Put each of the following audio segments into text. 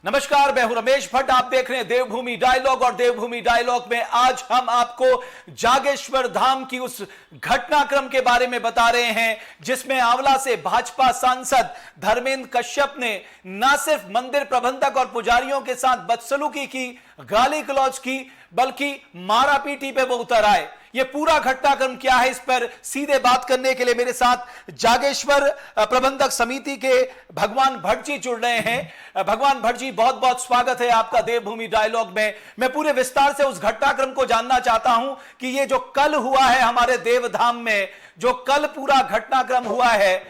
नमस्कार, मैं हूं रमेश भट्ट। आप देख रहे हैं देवभूमि डायलॉग और देवभूमि डायलॉग में आज हम आपको जागेश्वर धाम की उस घटनाक्रम के बारे में बता रहे हैं जिसमें आंवला से भाजपा सांसद धर्मेंद्र कश्यप ने न सिर्फ मंदिर प्रबंधक और पुजारियों के साथ बदसलूकी की, गाली गलौज की, बल्कि मारापीटी पे वो उतर आए। ये पूरा घटनाक्रम क्या है, इस पर सीधे बात करने के लिए मेरे साथ जागेश्वर प्रबंधक समिति के भगवान भट्ट जी जुड़ रहे हैं। भगवान भट्ट जी, बहुत बहुत स्वागत है आपका देवभूमि डायलॉग में। मैं पूरे विस्तार से उस घटनाक्रम को जानना चाहता हूं कि ये जो कल हुआ है हमारे देवधाम में, जो कल पूरा घटनाक्रम हुआ है,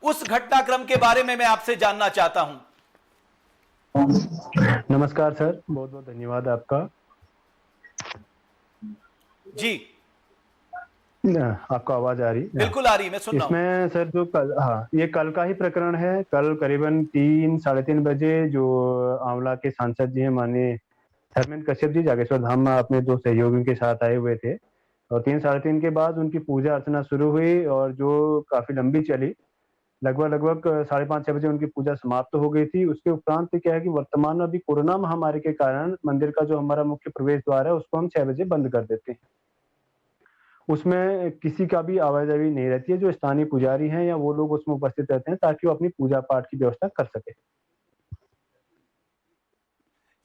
उस घटनाक्रम के बारे में मैं आपसे जानना चाहता हूं। नमस्कार सर, बहुत बहुत धन्यवाद आपका। जी, आपको आवाज आ रही? बिल्कुल आ रही, मैं सुन रहा हूं। इसमें सर जो कल, ये कल का ही प्रकरण है। कल करीबन 3-3:30 बजे जो आंवला के सांसद जी हैं माननीय धर्मेंद्र कश्यप जी जागेश्वर धाम में अपने 2 सहयोगियों के साथ आए हुए थे और 3-3:30 के बाद उनकी पूजा अर्चना शुरू हुई और जो काफी लंबी चली। लगभग 5:30-6 बजे उनकी पूजा समाप्त हो गई थी। उसके उपरांत क्या है कि वर्तमान में अभी कोरोना महामारी के कारण मंदिर का जो हमारा मुख्य प्रवेश द्वार है उसको हम 6 बजे बंद कर देते हैं। उसमें किसी का भी आवाजाही नहीं रहती है। जो स्थानीय पुजारी हैं या वो लोग उसमें उपस्थित रहते हैं ताकि वो अपनी पूजा पाठ की व्यवस्था कर सके।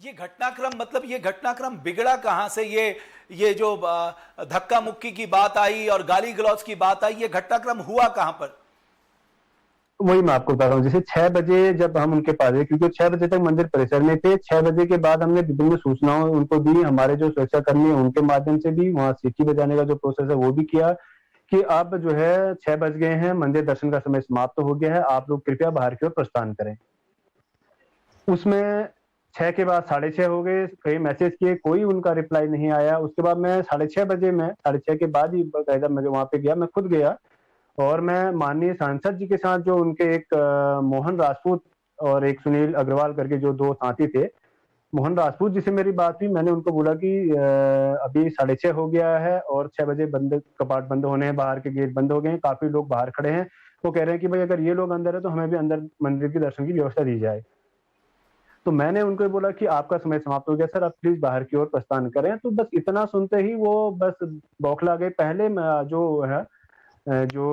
ये घटनाक्रम, मतलब ये घटनाक्रम बिगड़ा कहां से? ये जो धक्का मुक्की की बात आई और गाली गलौज की बात आई, ये घटनाक्रम हुआ कहां पर? वही मैं आपको बता रहा हूँ। जैसे 6 बजे जब हम उनके पास गए, क्योंकि 6 बजे तक मंदिर परिसर में थे, 6 बजे के बाद हमने विभिन्न सूचनाओं उनको दी। हमारे जो सुरक्षा कर्मी है उनके माध्यम से भी वहाँ सीटी बजाने का जो प्रोसेस है वो भी किया कि अब जो है 6 बज गए हैं, मंदिर दर्शन का समय समाप्त हो गया है, आप लोग कृपया बाहर की ओर प्रस्थान करें। उसमें 6 के बाद 6:30 हो गए, कई मैसेज किए, कोई उनका रिप्लाई नहीं आया। उसके बाद मैं 6:30 बजे में 6:30 के बाद ही बाकायदा मैं वहां पे गया, मैं खुद गया और मैं माननीय सांसद जी के साथ जो उनके एक मोहन राजपूत और एक सुनील अग्रवाल करके जो 2 साथी थे, मोहन राजपूत जी से मेरी बात हुई। मैंने उनको बोला कि अभी 6:30 हो गया है और 6 बजे कपाट बंद होने हैं, बाहर के गेट बंद हो गए हैं, काफी लोग बाहर खड़े हैं। वो कह रहे हैं कि भाई अगर ये लोग अंदर है तो हमें भी अंदर मंदिर की दर्शन की व्यवस्था दी जाए। तो मैंने उनको बोला कि आपका समय समाप्त हो गया सर, आप प्लीज बाहर की ओर प्रस्थान करें। तो बस इतना सुनते ही वो बस बौखला गए। पहले जो है जो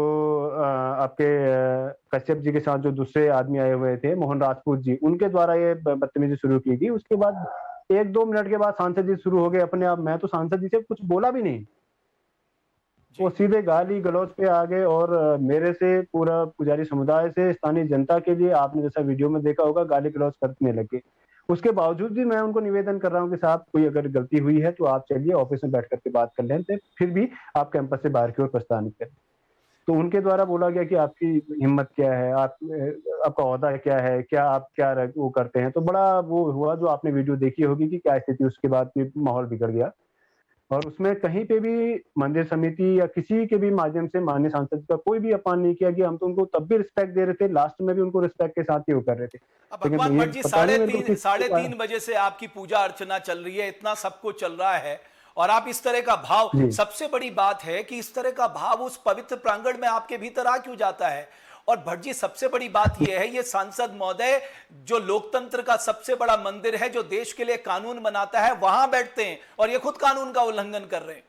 आपके कश्यप जी के साथ जो दूसरे आदमी आए हुए थे मोहन राजपूत जी, उनके द्वारा ये बदतमीजी शुरू की गई। उसके बाद 1-2 मिनट के बाद सांसद जी शुरू हो गए अपने आप। मैं तो सांसद जी से कुछ बोला भी नहीं, वो सीधे गाली गलौज पे आ गए और मेरे से, पूरा पुजारी समुदाय से, स्थानीय जनता के लिए आपने जैसा वीडियो में देखा होगा गाली गलौज करने लगे। उसके बावजूद भी मैं उनको निवेदन कर रहा हूँ कि साहब कोई अगर गलती हुई है तो आप चलिए ऑफिस में बैठ करके बात कर लें, फिर भी आप कैंपस से बाहर की ओर प्रस्थान करें। तो उनके द्वारा बोला गया कि आपकी हिम्मत क्या है, आपका ओहदा क्या है, क्या आप क्या वो करते हैं। तो बड़ा वो हुआ, जो आपने वीडियो देखी होगी कि क्या स्थिति, उसके बाद माहौल बिगड़ गया। और उसमें कहीं पे भी मंदिर समिति या किसी के भी माध्यम से माननीय सांसद का कोई भी अपमान नहीं किया गया। हम तो उनको तब भी रिस्पेक्ट दे रहे थे, लास्ट में भी उनको रिस्पेक्ट के साथ ही वो कर रहे थे। अब लेकिन भगवान ये भट्ट जी, पता नहीं मेरे को साढ़े तीन बजे से आपकी पूजा अर्चना चल रही है, इतना सब कुछ चल रहा है और आप इस तरह का भाव, सबसे बड़ी बात है कि इस तरह का भाव उस पवित्र प्रांगण में आपके भीतर आ क्यों जाता है? और भट्ट जी, सबसे बड़ी बात यह है, ये सांसद महोदय जो लोकतंत्र का सबसे बड़ा मंदिर है, जो देश के लिए कानून बनाता है, वहां बैठते हैं और ये खुद कानून का उल्लंघन कर रहे हैं।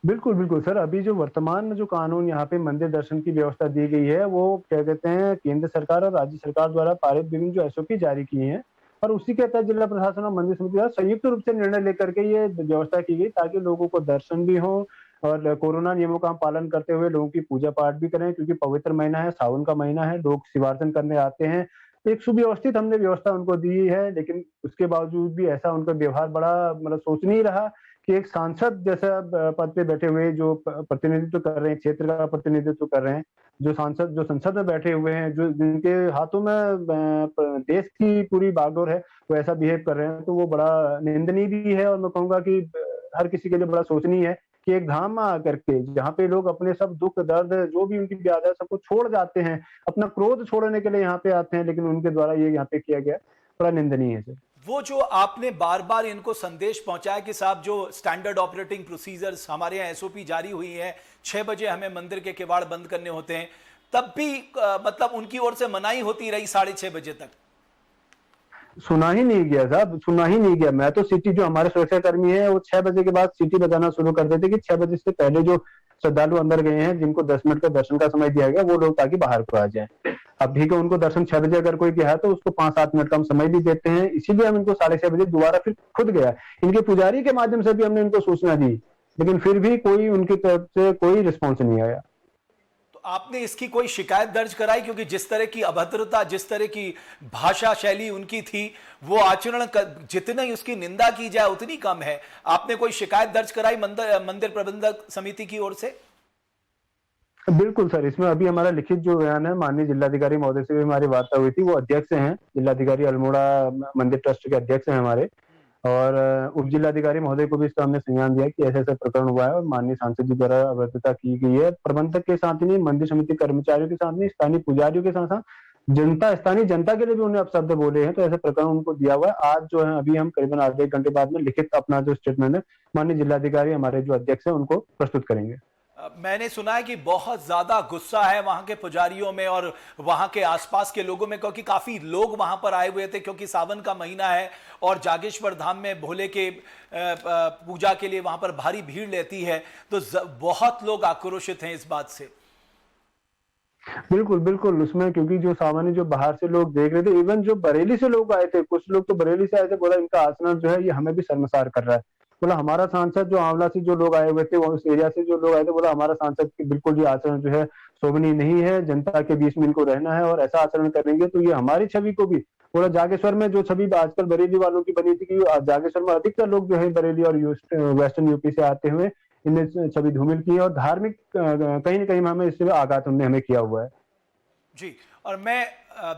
बिल्कुल बिल्कुल सर, अभी जो वर्तमान में जो कानून यहाँ पे मंदिर दर्शन की व्यवस्था दी गई है वो क्या कहते हैं, केंद्र सरकार और राज्य सरकार द्वारा पारित विभिन्न जो एसओपी जारी किए हैं और उसी के तहत जिला प्रशासन और मंदिर समिति द्वारा संयुक्त रूप से निर्णय लेकर के ये व्यवस्था की गई ताकि लोगों को दर्शन भी हो और कोरोना नियमों का पालन करते हुए लोगों की पूजा पाठ भी करें। क्योंकि पवित्र महीना है, सावन का महीना है, लोग शिवार्चन करने आते हैं। तो एक सुव्यवस्थित हमने व्यवस्था उनको दी है, लेकिन उसके बावजूद भी ऐसा उनका व्यवहार बड़ा मतलब सोचनीय रहा कि एक सांसद जैसा पद पे बैठे हुए जो प्रतिनिधित्व कर रहे हैं, क्षेत्र का प्रतिनिधित्व कर रहे हैं, जो सांसद जो संसद में बैठे हुए हैं, जो जिनके हाथों में देश की पूरी बागडोर है, वो ऐसा बिहेव कर रहे हैं, तो वो बड़ा निंदनीय भी है। और मैं कहूंगा कि हर किसी के लिए बड़ा सोचनीय है कि एक धाम में आकर के जहाँ पे लोग अपने सब दुख दर्द जो भी उनकी व्याधि है सबको छोड़ जाते हैं, अपना क्रोध छोड़ने के लिए यहाँ पे आते हैं, लेकिन उनके द्वारा ये यहाँ पे किया गया बड़ा निंदनीय है सर। वो जो आपने बार बार इनको संदेश पहुंचाया कि साहब जो स्टैंडर्ड ऑपरेटिंग प्रोसीजर्स हमारे यहाँ एसओपी जारी हुई है, 6 बजे हमें मंदिर के किवाड़ बंद करने होते हैं, तब भी मतलब उनकी ओर से मनाही होती रही 6:30 बजे तक। सुना ही नहीं गया साहब, सुना ही नहीं गया। मैं तो सिटी, जो हमारे सुरक्षा कर्मी है वो 6 बजे के बाद सिटी बजाना शुरू कर देते कि 6 बजे से पहले जो श्रद्धालु अंदर गए हैं, जिनको 10 मिनट का दर्शन का समय दिया गया, वो लोग ताकि बाहर को आ जाए। अब ठीक है, उनको दर्शन 6 बजे अगर कोई गया है तो उसको 5-7 मिनट का हम समय भी देते हैं, इसीलिए हम इनको 6:30 बजे दोबारा फिर खुद गया, इनके पुजारी के माध्यम से भी हमने इनको सूचना दी, लेकिन फिर भी कोई उनकी तरफ से कोई रिस्पॉन्स नहीं आया। तो आपने इसकी कोई शिकायत दर्ज कराई? क्योंकि जिस तरह की अभद्रता, जिस तरह की भाषा शैली उनकी थी, वो आचरण जितनी उसकी निंदा की जाए उतनी कम है। आपने कोई शिकायत दर्ज कराई मंदिर प्रबंधक समिति की ओर से? बिल्कुल सर, इसमें अभी हमारा लिखित जो बयान है, माननीय जिलाधिकारी महोदय से भी हमारी वार्ता हुई थी, वो अध्यक्ष हैं, जिलाधिकारी अल्मोड़ा मंदिर ट्रस्ट के अध्यक्ष हैं हमारे, और उप जिलाधिकारी महोदय को भी इसका हमने संज्ञान दिया कि ऐसे ऐसा प्रकरण हुआ है और माननीय सांसद जी द्वारा अभद्रता की गई है। प्रबंधक के साथ ही नहीं, मंदिर समिति कर्मचारियों के साथ नहीं, स्थानीय पुजारियों के साथ साथ जनता, स्थानीय जनता के लिए भी उन्हें अपशब्द बोले हैं, तो ऐसे प्रकरण उनको दिया हुआ है। आज जो है, अभी हम करीबन आधे एक घंटे बाद में लिखित अपना जो स्टेटमेंट है माननीय जिलाधिकारी हमारे जो अध्यक्ष है उनको प्रस्तुत करेंगे। मैंने सुना है कि बहुत ज्यादा गुस्सा है वहां के पुजारियों में और वहां के आसपास के लोगों में, क्योंकि काफी लोग वहां पर आए हुए थे, क्योंकि सावन का महीना है और जागेश्वर धाम में भोले के पूजा के लिए वहां पर भारी भीड़ रहती है, तो बहुत लोग आक्रोशित हैं इस बात से। बिल्कुल बिल्कुल, उसमें क्योंकि जो सामान्य जो बाहर से लोग देख रहे थे, इवन जो बरेली से लोग आए थे, कुछ लोग तो बरेली से आए थे, बोला इनका आचरण जो है ये हमें भी शर्मसार कर रहा है। बोला हमारा सांसद जो आंवला से जो लोग आए हुए थे, उस एरिया से जो लोग आए थे, बोला हमारा सांसद की बिल्कुल ये आचरण जो है शोभनीय नहीं है, जनता के बीच में इनको रहना है और ऐसा आचरण करेंगे तो ये हमारी छवि को भी, बोला जागेश्वर में जो छवि आजकल बरेली वालों की बनी थी कि जागेश्वर में अधिकतर लोग जो है बरेली और वेस्टर्न यूपी से आते हुए इनने छवि धूमिल की है और धार्मिक कहीं ना कहीं हमें इससे आघात उन्होंने हमें किया हुआ है। जी, और मैं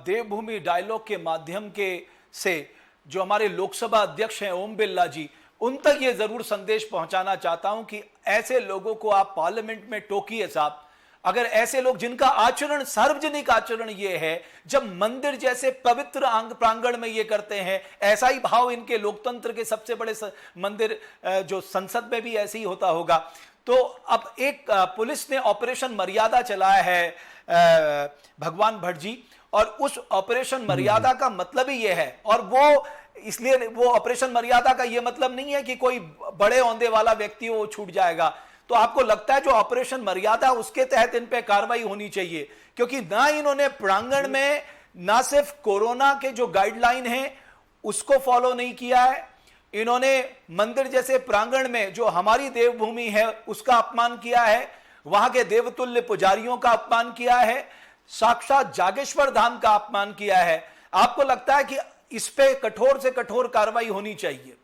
देवभूमि डायलॉग के माध्यम के से जो हमारे लोकसभा अध्यक्ष हैं ओम बिरला जी, उन तक ये जरूर संदेश पहुंचाना चाहता हूं कि ऐसे लोगों को आप पार्लियामेंट में टोकिए साहब। अगर ऐसे लोग जिनका आचरण, सार्वजनिक आचरण ये है, जब मंदिर जैसे पवित्र प्रांगण में ये करते हैं, ऐसा ही भाव इनके लोकतंत्र के सबसे बड़े मंदिर जो संसद में भी ऐसे ही होता होगा। तो अब एक पुलिस ने ऑपरेशन मर्यादा चलाया है भगवान भट्ट जी, और उस ऑपरेशन मर्यादा का मतलब ही यह है, और वो इसलिए वो ऑपरेशन मर्यादा का यह मतलब नहीं है कि कोई बड़े औंधे वाला व्यक्ति वो छूट जाएगा। तो आपको लगता है जो ऑपरेशन मर्यादा, उसके तहत इन पे कार्रवाई होनी चाहिए, क्योंकि ना इन्होंने प्रांगण में ना सिर्फ कोरोना के जो गाइडलाइन है उसको फॉलो नहीं किया है, इन्होंने मंदिर जैसे प्रांगण में जो हमारी देवभूमि है उसका अपमान किया है, वहां के देवतुल्य पुजारियों का अपमान किया है, साक्षात जागेश्वर धाम का अपमान किया है। आपको लगता है कि इस पे कठोर से कठोर कार्रवाई होनी चाहिए?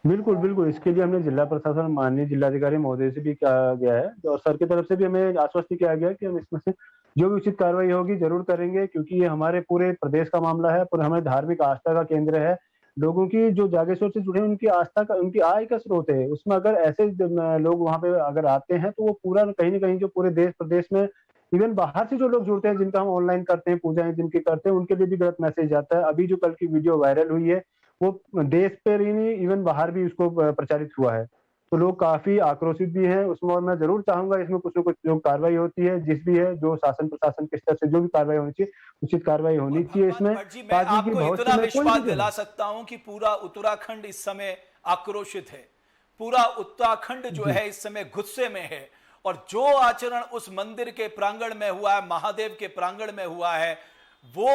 बिल्कुल बिल्कुल, इसके लिए हमने जिला प्रशासन माननीय जिलाधिकारी महोदय से भी कहा गया है और सर की तरफ से भी हमें आश्वस्त किया गया कि हम इसमें से जो भी उचित कार्रवाई होगी जरूर करेंगे, क्योंकि ये हमारे पूरे प्रदेश का मामला है, पूरे हमारे धार्मिक आस्था का केंद्र है। लोगों की जो जागेश्वर से जुड़े उनकी आस्था का, उनकी आय का स्रोत है, उसमें अगर ऐसे लोग वहां पे अगर आते हैं तो वो पूरा कहीं ना कहीं जो पूरे देश प्रदेश में, इवन बाहर से जो लोग जुड़ते हैं, जिनका हम ऑनलाइन करते हैं, पूजाएं जिनकी करते हैं, उनके लिए भी गलत मैसेज जाता है। अभी जो कल की वीडियो वायरल हुई है वो देश पर ही नहीं, इवन बाहर भी उसको प्रचारित हुआ है, तो लोग काफी आक्रोशित भी हैं उसमें। और मैं जरूर चाहूंगा इसमें कुछ न कुछ जो कार्रवाई होती है, जिस भी है, जो शासन प्रशासन के स्तर से जो भी कार्रवाई होनी चाहिए, उचित कार्रवाई होनी चाहिए इसमें, मैं आपको इतना विश्वास दिला सकता हूं कि पूरा उत्तराखंड इस समय आक्रोशित है, पूरा उत्तराखंड जो है इस समय गुस्से में है, और जो आचरण उस मंदिर के प्रांगण में हुआ है, महादेव के प्रांगण में हुआ है, वो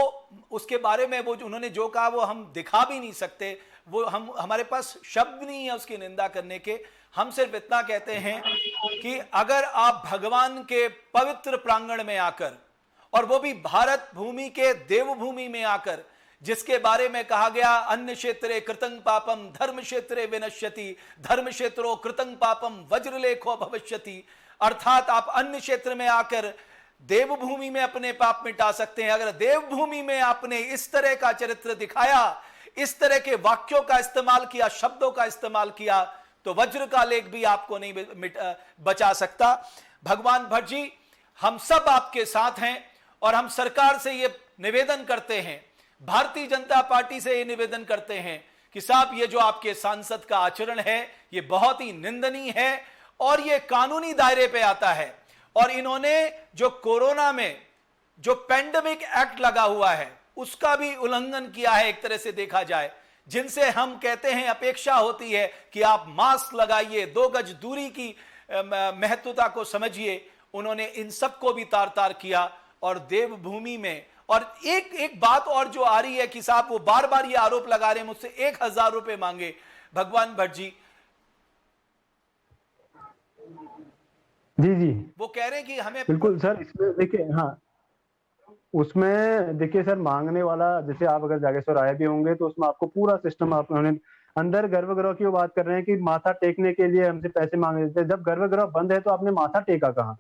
उसके बारे में वो उन्होंने जो कहा वो हम दिखा भी नहीं सकते, वो हमारे पास शब्द नहीं है उसकी निंदा करने के। हम सिर्फ इतना कहते हैं कि अगर आप भगवान के पवित्र प्रांगण में आकर, और वो भी भारत भूमि के देवभूमि में आकर, जिसके बारे में कहा गया अन्य क्षेत्रे कृतं पापम धर्म क्षेत्रे विनश्यति, धर्म क्षेत्रो कृतं पापम वज्रलेखो भविष्यति, अर्थात आप अन्य क्षेत्र में आकर देवभूमि में अपने पाप मिटा सकते हैं। अगर देवभूमि में आपने इस तरह का चरित्र दिखाया, इस तरह के वाक्यों का इस्तेमाल किया, शब्दों का इस्तेमाल किया, तो वज्र का लेख भी आपको नहीं बचा सकता। भगवान भट्ट जी, हम सब आपके साथ हैं और हम सरकार से ये निवेदन करते हैं, भारतीय जनता पार्टी से ये निवेदन करते हैं कि साहब ये जो आपके सांसद का आचरण है ये बहुत ही निंदनीय है और ये कानूनी दायरे पे आता है। और इन्होंने जो कोरोना में जो पेंडेमिक एक्ट लगा हुआ है उसका भी उल्लंघन किया है एक तरह से देखा जाए। जिनसे हम कहते हैं, अपेक्षा होती है कि आप मास्क लगाइए, 2 गज दूरी की महत्वता को समझिए, उन्होंने इन सबको भी तार तार किया। और देवभूमि में, और एक बात और जो आ रही है कि साहब वो बार बार ये आरोप लगा रहे हैं, मुझसे 1000 रुपए मांगे भगवान भट्ट जी। जी जी, वो कह रहे हैं कि हमें बिल्कुल सर। इसमें देखिए, हाँ, उसमें देखिए सर, मांगने वाला, जैसे आप अगर जागेश्वर आए भी होंगे तो उसमें आपको पूरा सिस्टम, आप उन्होंने अंदर गर्भगृह की वो बात कर रहे हैं कि माथा टेकने के लिए हमसे पैसे मांग रहे थे। जब गर्भगृह बंद है तो आपने माथा टेका कहाँ?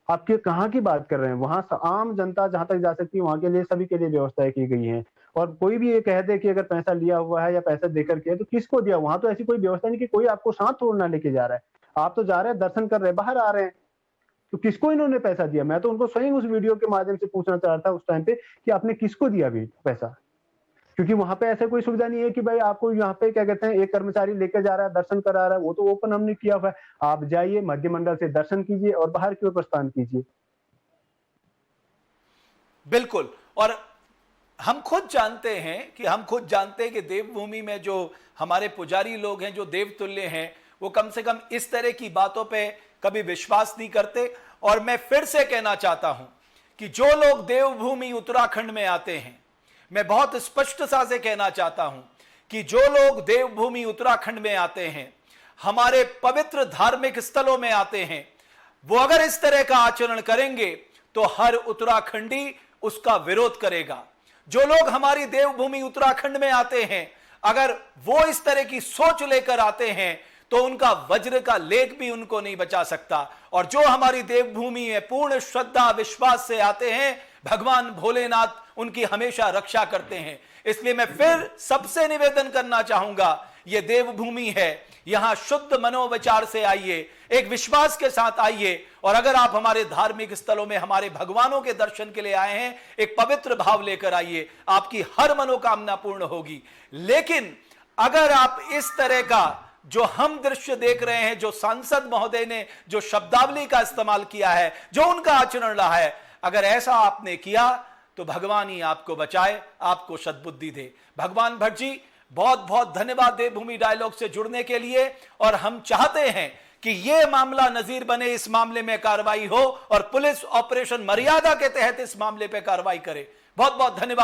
आपके कहाँ की बात कर रहे हैं? वहां आम जनता जहां तक जा सकती है वहां के लिए, सभी के लिए व्यवस्थाएं की गई हैं। और कोई भी ये कह दे कि अगर पैसा लिया हुआ है या पैसा देकर के, तो किसको दिया? वहां तो ऐसी कोई व्यवस्था नहीं कि कोई आपको साथ तोड़ना लेके जा रहा है। आप तो जा रहे हैं, दर्शन कर रहे हैं, बाहर आ रहे हैं, तो किसको इन्होंने पैसा दिया? मैं तो उनको स्वयं उस वीडियो के माध्यम से पूछना चाह रहा था उस टाइम पे कि आपने किसको दिया भी पैसा? क्योंकि वहां पे ऐसा कोई सुविधा नहीं है कि भाई आपको यहाँ पे क्या कहते हैं, एक कर्मचारी लेकर जा रहा है, दर्शन करा रहा है। वो तो ओपन हमने किया हुआ है, आप जाइए मध्य मंडल से दर्शन कीजिए और बाहर की ओर प्रस्थान कीजिए। बिल्कुल। और हम खुद जानते हैं कि देवभूमि में जो हमारे पुजारी लोग हैं, जो देवतुल्य हैं, वो कम से कम इस तरह की बातों पे कभी विश्वास नहीं करते। और मैं फिर से कहना चाहता हूं कि जो लोग देवभूमि उत्तराखंड में आते हैं, मैं बहुत स्पष्टता से कहना चाहता हूं कि जो लोग देवभूमि उत्तराखंड में आते हैं, हमारे पवित्र धार्मिक स्थलों में आते हैं, वो अगर इस तरह का आचरण करेंगे तो हर उत्तराखंडी उसका विरोध करेगा। जो लोग हमारी देवभूमि उत्तराखंड में आते हैं, अगर वो इस तरह की सोच लेकर आते हैं तो उनका वज्र का लेख भी उनको नहीं बचा सकता। और जो हमारी देवभूमि में पूर्ण श्रद्धा विश्वास से आते हैं, भगवान भोलेनाथ उनकी हमेशा रक्षा करते हैं। इसलिए मैं फिर सबसे निवेदन करना चाहूंगा, यह देवभूमि है, यहां शुद्ध मनोविचार से आइए, एक विश्वास के साथ आइए। और अगर आप हमारे धार्मिक स्थलों में हमारे भगवानों के दर्शन के लिए आए हैं, एक पवित्र भाव लेकर आइए, आपकी हर मनोकामना पूर्ण होगी। लेकिन अगर आप इस तरह का जो हम दृश्य देख रहे हैं, जो सांसद महोदय ने जो शब्दावली का इस्तेमाल किया है, जो उनका आचरण रहा है, अगर ऐसा आपने किया तो भगवान ही आपको बचाए, आपको सद्बुद्धि दे। भगवान भट्ट जी, बहुत बहुत धन्यवाद देवभूमि डायलॉग से जुड़ने के लिए। और हम चाहते हैं कि यह मामला नजीर बने, इस मामले में कार्रवाई हो और पुलिस ऑपरेशन मर्यादा के तहत इस मामले पर कार्रवाई करे। बहुत बहुत धन्यवाद।